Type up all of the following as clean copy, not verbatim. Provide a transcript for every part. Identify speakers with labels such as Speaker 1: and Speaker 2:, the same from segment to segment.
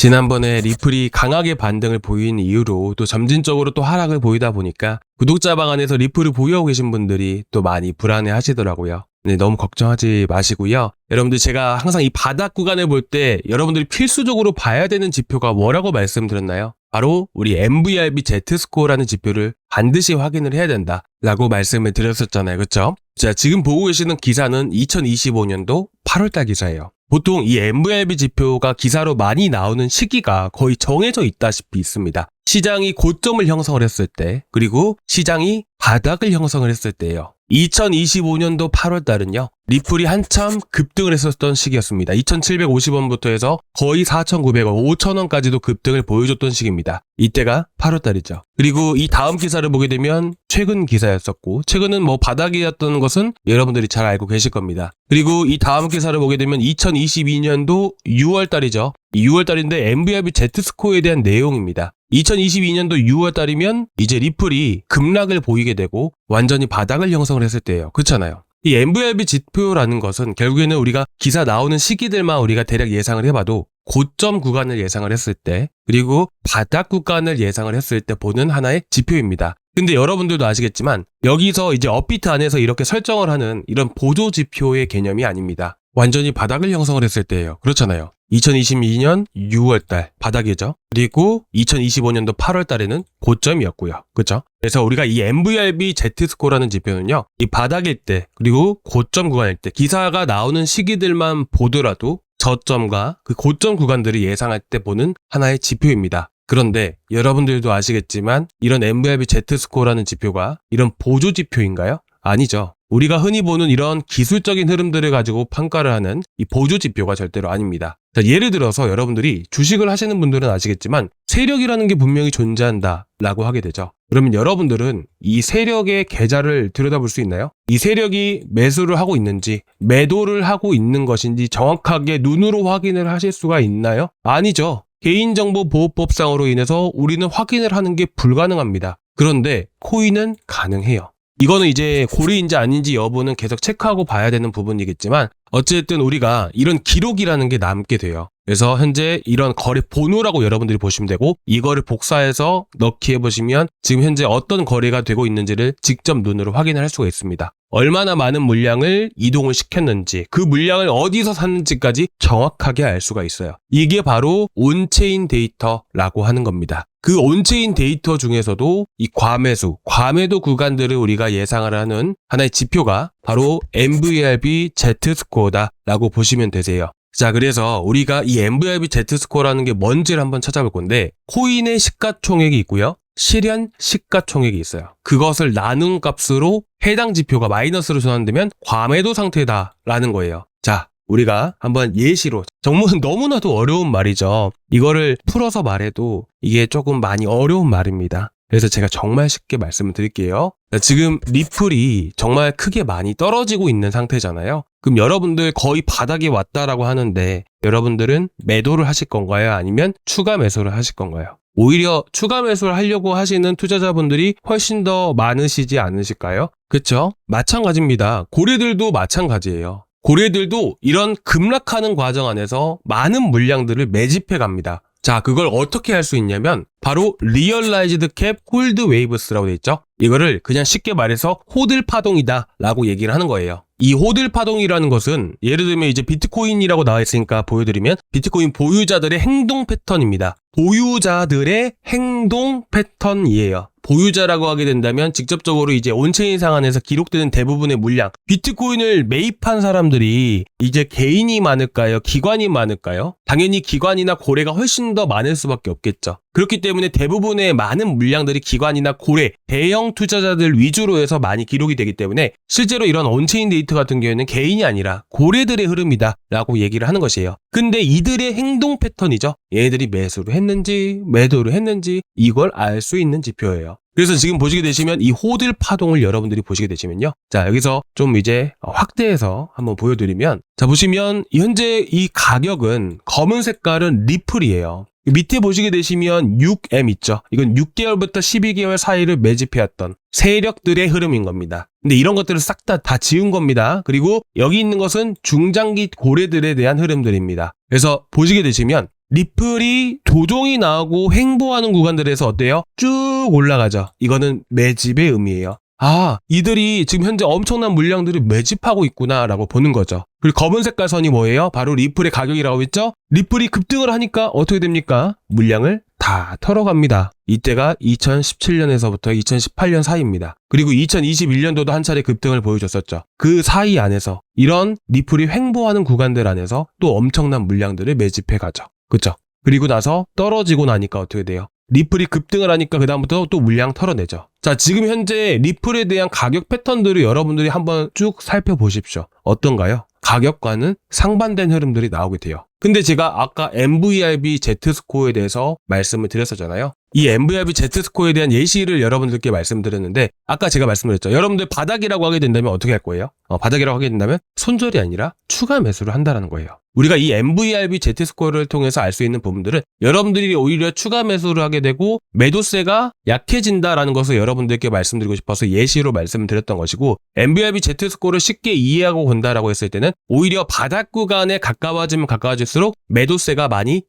Speaker 1: 지난번에 리플이 강하게 반등을 보인 이후로 또 점진적으로 또 하락을 보이다 보니까 구독자 방안에서 리플을 보유하고 계신 분들이 또 많이 불안해 하시더라고요. 네, 너무 걱정하지 마시고요. 여러분들 제가 항상 이 바닥 구간을 볼 때 여러분들이 필수적으로 봐야 되는 지표가 뭐라고 말씀드렸나요? 바로 우리 MVRB Z스코어라는 지표를 반드시 확인을 해야 된다라고 말씀을 드렸었잖아요. 그렇죠? 자, 지금 보고 계시는 기사는 2025년도 8월달 기사예요. 보통 이 MVRB 지표가 기사로 많이 나오는 시기가 거의 정해져 있다시피 있습니다. 시장이 고점을 형성을 했을 때, 그리고 시장이 바닥을 형성을 했을 때예요. 2025년도 8월 달은요, 리플이 한참 급등을 했었던 시기였습니다. 2,750원부터 해서 거의 4,900원, 5,000원까지도 급등을 보여줬던 시기입니다. 이때가 8월 달이죠. 그리고 이 다음 기사를 보게 되면 최근 기사였었고, 최근은 뭐 바닥이었던 것은 여러분들이 잘 알고 계실 겁니다. 그리고 이 다음 기사를 보게 되면 2022년도 6월 달이죠. 6월 달인데 MVRB Z스코어에 대한 내용입니다. 2022년도 6월 달이면 이제 리플이 급락을 보이게 되고 완전히 바닥을 형성을 했을 때예요. 그렇잖아요. 이 MVRB 지표라는 것은 결국에는 우리가 기사 나오는 시기들만 우리가 대략 예상을 해봐도 고점 구간을 예상을 했을 때, 그리고 바닥 구간을 예상을 했을 때 보는 하나의 지표입니다. 근데 여러분들도 아시겠지만 여기서 이제 업비트 안에서 이렇게 설정을 하는 이런 보조 지표의 개념이 아닙니다. 완전히 바닥을 형성을 했을 때예요. 그렇잖아요. 2022년 6월달 바닥이죠. 그리고 2025년도 8월달에는 고점이었고요. 그렇죠? 그래서 우리가 이 MVRB Z스코어라는 지표는요, 이 바닥일 때 그리고 고점 구간일 때 기사가 나오는 시기들만 보더라도 저점과 그 고점 구간들을 예상할 때 보는 하나의 지표입니다. 그런데 여러분들도 아시겠지만 이런 MVRB Z스코어라는 지표가 이런 보조 지표인가요? 아니죠. 우리가 흔히 보는 이런 기술적인 흐름들을 가지고 평가를 하는 이 보조 지표가 절대로 아닙니다. 자, 예를 들어서 여러분들이 주식을 하시는 분들은 아시겠지만 세력이라는 게 분명히 존재한다 라고 하게 되죠. 그러면 여러분들은 이 세력의 계좌를 들여다볼 수 있나요? 이 세력이 매수를 하고 있는지 매도를 하고 있는 것인지 정확하게 눈으로 확인을 하실 수가 있나요? 아니죠. 개인정보보호법상으로 인해서 우리는 확인을 하는 게 불가능합니다. 그런데 코인은 가능해요. 이거는 이제 고리인지 아닌지 여부는 계속 체크하고 봐야 되는 부분이겠지만 어쨌든 우리가 이런 기록이라는 게 남게 돼요. 그래서 현재 이런 거래 번호라고 여러분들이 보시면 되고, 이거를 복사해서 넣기 해보시면 지금 현재 어떤 거래가 되고 있는지를 직접 눈으로 확인을 할 수가 있습니다. 얼마나 많은 물량을 이동을 시켰는지, 그 물량을 어디서 샀는지까지 정확하게 알 수가 있어요. 이게 바로 온체인 데이터라고 하는 겁니다. 그 온체인 데이터 중에서도 이 과매도 구간들을 우리가 예상을 하는 하나의 지표가 바로 MVRB Z스코어다라고 보시면 되세요. 자, 그래서 우리가 이 MVRB Z스코어라는 게 뭔지를 한번 찾아볼 건데, 코인의 시가총액이 있고요, 실현 시가총액이 있어요. 그것을 나눈 값으로 해당 지표가 마이너스로 전환되면 과매도 상태다라는 거예요. 자, 우리가 한번 예시로, 정말 너무나도 어려운 말이죠. 이거를 풀어서 말해도 이게 조금 많이 어려운 말입니다. 그래서 제가 정말 쉽게 말씀을 드릴게요. 지금 리플이 정말 크게 많이 떨어지고 있는 상태잖아요. 그럼 여러분들 거의 바닥에 왔다라고 하는데 여러분들은 매도를 하실 건가요? 아니면 추가 매수를 하실 건가요? 오히려 추가 매수를 하려고 하시는 투자자분들이 훨씬 더 많으시지 않으실까요? 그쵸? 마찬가지입니다. 고래들도 마찬가지예요. 고래들도 이런 급락하는 과정 안에서 많은 물량들을 매집해 갑니다. 자, 그걸 어떻게 할 수 있냐면 바로 리얼라이즈드 캡 홀드 웨이브스라고 돼 있죠. 이거를 그냥 쉽게 말해서 호들 파동이다 라고 얘기를 하는 거예요. 이 호들 파동이라는 것은 예를 들면 이제 비트코인이라고 나와 있으니까 보여드리면 비트코인 보유자들의 행동 패턴입니다. 보유자들의 행동 패턴이에요. 보유자라고 하게 된다면 직접적으로 이제 온체인 상한에서 기록되는 대부분의 물량, 비트코인을 매입한 사람들이 이제 개인이 많을까요? 기관이 많을까요? 당연히 기관이나 고래가 훨씬 더 많을 수밖에 없겠죠. 그렇기 때문에 대부분의 많은 물량들이 기관이나 고래, 대형 투자자들 위주로 해서 많이 기록이 되기 때문에 실제로 이런 온체인 데이터 같은 경우에는 개인이 아니라 고래들의 흐름이다 라고 얘기를 하는 것이에요. 근데 이들의 행동 패턴이죠. 얘네들이 매수를 했는지 매도를 했는지 이걸 알 수 있는 지표예요. 그래서 지금 보시게 되시면 이 호들 파동을 여러분들이 보시게 되시면요. 자, 여기서 좀 이제 확대해서 한번 보여드리면, 자, 보시면 현재 이 가격은 검은 색깔은 리플이에요. 밑에 보시게 되시면 6M 있죠. 이건 6개월부터 12개월 사이를 매집해왔던 세력들의 흐름인 겁니다. 근데 이런 것들을 싹 다 지운 겁니다. 그리고 여기 있는 것은 중장기 고래들에 대한 흐름들입니다. 그래서 보시게 되시면 리플이 조종이 나오고 횡보하는 구간들에서 어때요? 쭉 올라가죠. 이거는 매집의 의미예요. 아, 이들이 지금 현재 엄청난 물량들을 매집하고 있구나라고 보는 거죠. 그리고 검은 색깔 선이 뭐예요? 바로 리플의 가격이라고 했죠? 리플이 급등을 하니까 어떻게 됩니까? 물량을 다 털어갑니다. 이때가 2017년에서부터 2018년 사이입니다. 그리고 2021년도도 한 차례 급등을 보여줬었죠. 그 사이 안에서 이런 리플이 횡보하는 구간들 안에서 또 엄청난 물량들을 매집해 가죠. 그렇죠? 그리고 나서 떨어지고 나니까 어떻게 돼요? 리플이 급등을 하니까 그다음부터 또 물량 털어내죠. 자, 지금 현재 리플에 대한 가격 패턴들을 여러분들이 한번 쭉 살펴보십시오. 어떤가요? 가격과는 상반된 흐름들이 나오게 돼요. 근데 제가 아까 MVRV Z스코어에 대해서 말씀을 드렸었잖아요. 이 MVRV Z스코어에 대한 예시를 여러분들께 말씀드렸는데 아까 제가 말씀드렸죠. 여러분들 바닥이라고 하게 된다면 어떻게 할 거예요? 바닥이라고 하게 된다면 손절이 아니라 추가 매수를 한다는 거예요. 우리가 이 MVRV Z스코어를 통해서 알 수 있는 부분들은 여러분들이 오히려 추가 매수를 하게 되고 매도세가 약해진다라는 것을 여러분들께 말씀드리고 싶어서 예시로 말씀드렸던 것이고 MVRV Z스코어를 쉽게 이해하고 본다라고 했을 때는 오히려 바닥 구간에 가까워지면 가까워질수록 매도세가 많이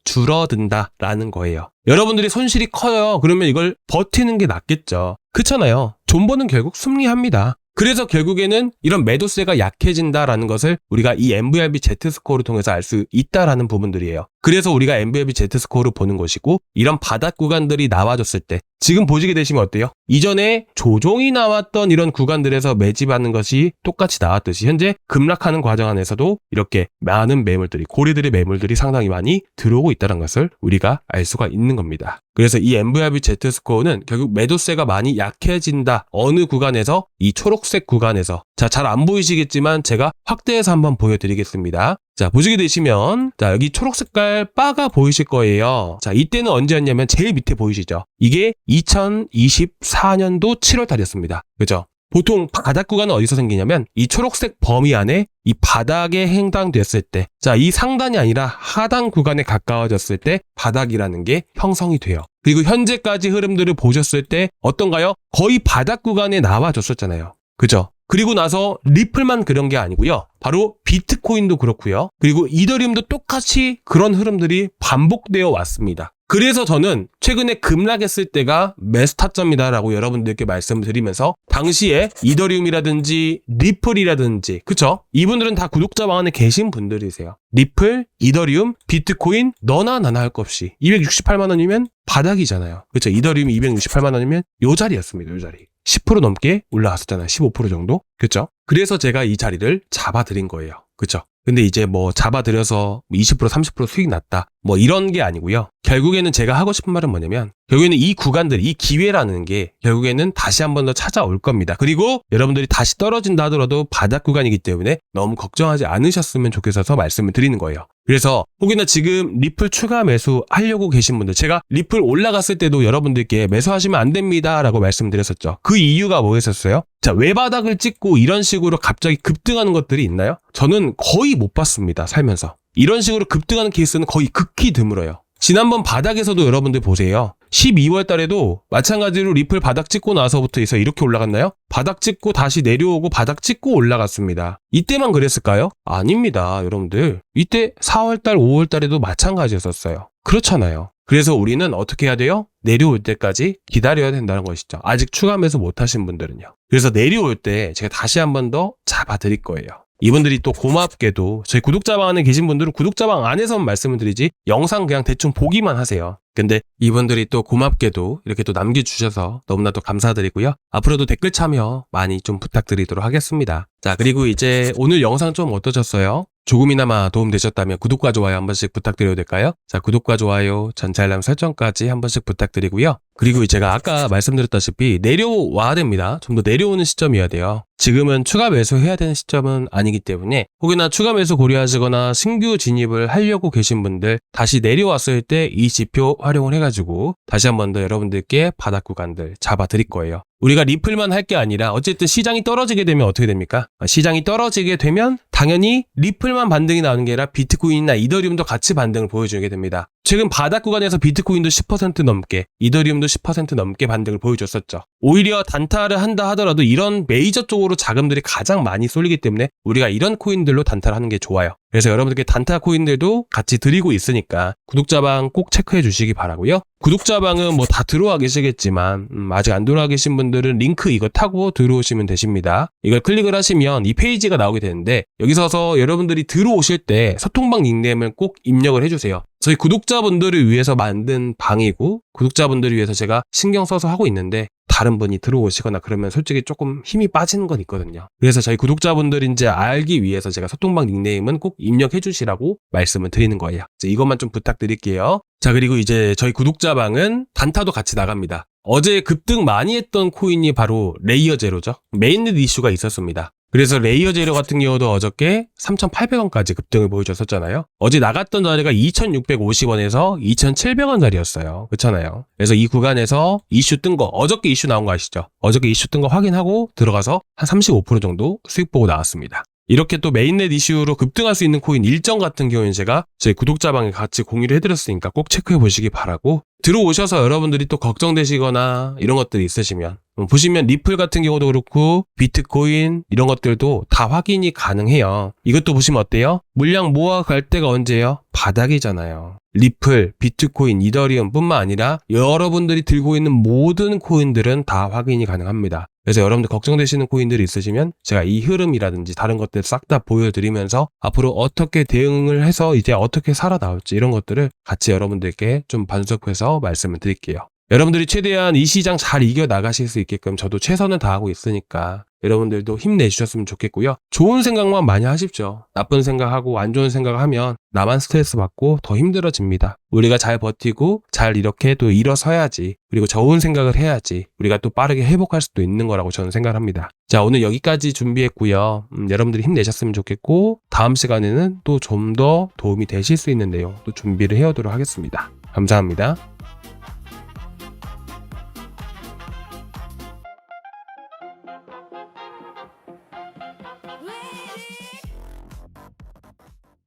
Speaker 1: 줄어든다라는 거예요. 여러분들이 손실이 커요. 그러면 이걸 버티는 게 낫겠죠. 그렇잖아요. 존버는 결국 승리합니다. 그래서 결국에는 이런 매도세가 약해진다라는 것을 우리가 이 MVRV Z스코어를 통해서 알 수 있다라는 부분들이에요. 그래서 우리가 MVRV Z스코어를 보는 것이고 이런 바닥 구간들이 나와줬을 때 지금 보시게 되시면 어때요? 이전에 조종이 나왔던 이런 구간들에서 매집하는 것이 똑같이 나왔듯이 현재 급락하는 과정 안에서도 이렇게 많은 매물들이 고리들의 매물들이 상당히 많이 들어오고 있다는 것을 우리가 알 수가 있는 겁니다. 그래서 이 MVRV Z스코어는 결국 매도세가 많이 약해진다. 어느 구간에서 이 초록색 구간에서 자, 잘 안 보이시겠지만 제가 확대해서 한번 보여드리겠습니다. 자, 보시게 되시면 자, 여기 초록 색깔 바가 보이실 거예요. 자, 이때는 언제였냐면 제일 밑에 보이시죠? 이게 2024년도 7월 달이었습니다. 그죠? 보통 바닥 구간은 어디서 생기냐면 이 초록색 범위 안에 이 바닥에 해당됐을 때 자, 이 상단이 아니라 하단 구간에 가까워졌을 때 바닥이라는 게 형성이 돼요. 그리고 현재까지 흐름들을 보셨을 때 어떤가요? 거의 바닥 구간에 나와줬었잖아요. 그죠? 그리고 나서 리플만 그런 게 아니고요. 바로 비트코인도 그렇고요. 그리고 이더리움도 똑같이 그런 흐름들이 반복되어 왔습니다. 그래서 저는 최근에 급락했을 때가 매수 타점이다라고 여러분들께 말씀을 드리면서 당시에 이더리움이라든지 리플이라든지 그쵸? 이분들은 다 구독자 방 안에 계신 분들이세요. 리플, 이더리움, 비트코인 너나 나나 할 것 없이 268만 원이면 바닥이잖아요. 그쵸? 이더리움이 268만 원이면 요 자리였습니다. 요 자리. 10% 넘게 올라왔었잖아요. 15% 정도. 그쵸? 그래서 제가 이 자리를 잡아드린 거예요. 그쵸? 근데 이제 뭐 잡아들여서 20% 30% 수익 났다. 뭐 이런 게 아니고요. 결국에는 제가 하고 싶은 말은 뭐냐면 결국에는 이 구간들, 이 기회라는 게 결국에는 다시 한 번 더 찾아올 겁니다. 그리고 여러분들이 다시 떨어진다 하더라도 바닥 구간이기 때문에 너무 걱정하지 않으셨으면 좋겠어서 말씀을 드리는 거예요. 그래서 혹여나 지금 리플 추가 매수 하려고 계신 분들 제가 리플 올라갔을 때도 여러분들께 매수하시면 안 됩니다 라고 말씀드렸었죠. 그 이유가 뭐였었어요? 자, 외바닥을 찍고 이런 식으로 갑자기 급등하는 것들이 있나요? 저는 거의 못 봤습니다. 살면서. 이런 식으로 급등하는 케이스는 거의 극히 드물어요. 지난번 바닥에서도 여러분들 보세요. 12월 달에도 마찬가지로 리플 바닥 찍고 나서부터 해서 이렇게 올라갔나요? 바닥 찍고 다시 내려오고 바닥 찍고 올라갔습니다. 이때만 그랬을까요? 아닙니다, 여러분들. 이때 4월 달, 5월 달에도 마찬가지였었어요. 그렇잖아요. 그래서 우리는 어떻게 해야 돼요? 내려올 때까지 기다려야 된다는 것이죠. 아직 추가 매수 못 하신 분들은요. 그래서 내려올 때 제가 다시 한 번 더 잡아드릴 거예요. 이분들이 또 고맙게도 저희 구독자방 안에 계신 분들은 구독자방 안에서만 말씀을 드리지 영상 그냥 대충 보기만 하세요. 근데 이분들이 또 고맙게도 이렇게 또 남겨주셔서 너무나도 감사드리고요. 앞으로도 댓글 참여 많이 좀 부탁드리도록 하겠습니다. 자, 그리고 이제 오늘 영상 좀 어떠셨어요? 조금이나마 도움되셨다면 구독과 좋아요 한 번씩 부탁드려도 될까요? 자, 구독과 좋아요, 전체 알람 설정까지 한 번씩 부탁드리고요. 그리고 제가 아까 말씀드렸다시피 내려와야 됩니다. 좀 더 내려오는 시점이어야 돼요. 지금은 추가 매수해야 되는 시점은 아니기 때문에 혹여나 추가 매수 고려하시거나 신규 진입을 하려고 계신 분들 다시 내려왔을 때 이 지표 활용을 해가지고 다시 한 번 더 여러분들께 바닥 구간들 잡아드릴 거예요. 우리가 리플만 할 게 아니라 어쨌든 시장이 떨어지게 되면 어떻게 됩니까? 시장이 떨어지게 되면 다시 당연히 리플만 반등이 나오는 게 아니라 비트코인이나 이더리움도 같이 반등을 보여주게 됩니다. 최근 바닥 구간에서 비트코인도 10% 넘게, 이더리움도 10% 넘게 반등을 보여줬었죠. 오히려 단타를 한다 하더라도 이런 메이저 쪽으로 자금들이 가장 많이 쏠리기 때문에 우리가 이런 코인들로 단타를 하는 게 좋아요. 그래서 여러분들께 단타 코인들도 같이 드리고 있으니까 구독자방 꼭 체크해 주시기 바라고요. 구독자방은 뭐 다 들어와 계시겠지만 아직 안 들어와 계신 분들은 링크 이거 타고 들어오시면 되십니다. 이걸 클릭을 하시면 이 페이지가 나오게 되는데 여기서서 여러분들이 들어오실 때 소통방 닉네임을 꼭 입력을 해주세요. 저희 구독자분들을 위해서 만든 방이고 구독자분들을 위해서 제가 신경 써서 하고 있는데 다른 분이 들어오시거나 그러면 솔직히 조금 힘이 빠지는 건 있거든요. 그래서 저희 구독자분들인지 알기 위해서 제가 소통방 닉네임은 꼭 입력해 주시라고 말씀을 드리는 거예요. 이것만 좀 부탁드릴게요. 자, 그리고 이제 저희 구독자방은 단타도 같이 나갑니다. 어제 급등 많이 했던 코인이 바로 레이어 제로죠. 메인넷 이슈가 있었습니다. 그래서 레이어 제로 같은 경우도 어저께 3,800원까지 급등을 보여줬었잖아요. 어제 나갔던 자리가 2,650원에서 2,700원 자리였어요. 그렇잖아요. 그래서 이 구간에서 이슈 뜬 거, 어저께 이슈 나온 거 아시죠? 어저께 이슈 뜬 거 확인하고 들어가서 한 35% 정도 수익 보고 나왔습니다. 이렇게 또 메인넷 이슈로 급등할 수 있는 코인 일정 같은 경우는 제가 저희 구독자방에 같이 공유를 해드렸으니까 꼭 체크해 보시기 바라고, 들어오셔서 여러분들이 또 걱정되시거나 이런 것들이 있으시면 보시면 리플 같은 경우도 그렇고 비트코인 이런 것들도 다 확인이 가능해요. 이것도 보시면 어때요? 물량 모아갈 때가 언제예요? 바닥이잖아요. 리플, 비트코인, 이더리움 뿐만 아니라 여러분들이 들고 있는 모든 코인들은 다 확인이 가능합니다. 그래서 여러분들 걱정되시는 코인들이 있으시면 제가 이 흐름이라든지 다른 것들 싹 다 보여드리면서 앞으로 어떻게 대응을 해서 이제 어떻게 살아나올지 이런 것들을 같이 여러분들께 좀 분석해서 말씀을 드릴게요. 여러분들이 최대한 이 시장 잘 이겨나가실 수 있게끔 저도 최선을 다하고 있으니까 여러분들도 힘내주셨으면 좋겠고요. 좋은 생각만 많이 하십시오. 나쁜 생각하고 안 좋은 생각하면 나만 스트레스 받고 더 힘들어집니다. 우리가 잘 버티고 잘 이렇게 또 일어서야지, 그리고 좋은 생각을 해야지 우리가 또 빠르게 회복할 수도 있는 거라고 저는 생각합니다. 자, 오늘 여기까지 준비했고요. 여러분들이 힘내셨으면 좋겠고 다음 시간에는 또 좀 더 도움이 되실 수 있는 내용 또 준비를 해오도록 하겠습니다. 감사합니다.